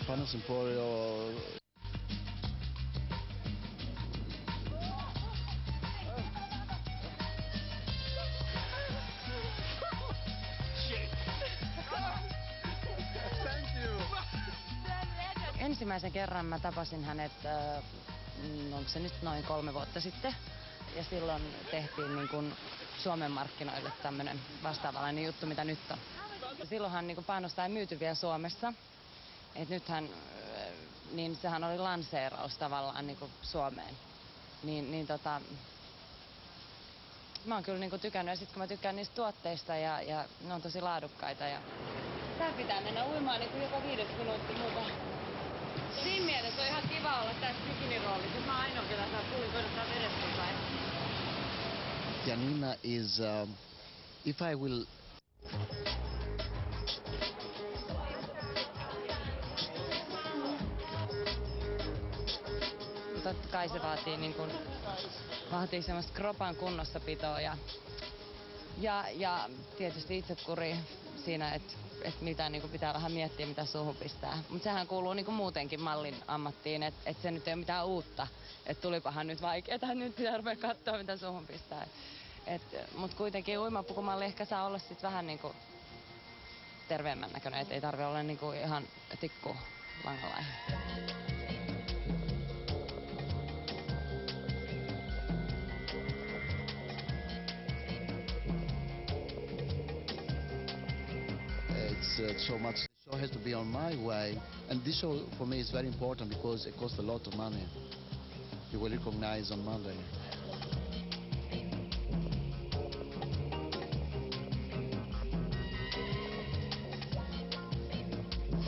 Panos Emporio. Ensimmäisen kerran mä tapasin hänet, onko se nyt noin 3 vuotta sitten. Ja silloin tehtiin niin kuin Suomen markkinoille tämmönen vastaavanlainen juttu, mitä nyt on. Ja silloinhan niin kuin Painosta ei myyty vielä Suomessa. Et nythän, niin sehän oli lanseeraus tavallaan niin kuin Suomeen. Mä oon kyllä niin kuin tykännyt, ja sit kun mä tykkään niistä tuotteista ja ne on tosi laadukkaita. Ja tää pitää mennä uimaan niin kuin joka 5 minuuttia muuta. Siinä mielessä on ihan kiva olla tässä bikiniroolissa. Mä ainoa kyllä saa kuulin kodottaa vedestä päin. Janina is, if I will... Totta kai se vaatii semmoista kropan kunnossapitoa ja tietysti itsekuri siinä, että mitä niin kuin pitää vähän miettiä, mitä suuhun pistää. Mutta sehän kuuluu niin kuin muutenkin mallin ammattiin, että se nyt ei ole mitään uutta. Että tulipahan nyt vaikeeta, nyt pitää ruveta katsoa, mitä suuhun pistää. Mutta kuitenkin uimapukumalli ehkä saa olla sit vähän niin kuin terveemmän näköinen, että ei tarvitse olla niin kuin ihan tikku langalainen. So much. The show has to be on my way, and this show for me is very important because it costs a lot of money. You will recognize on Monday.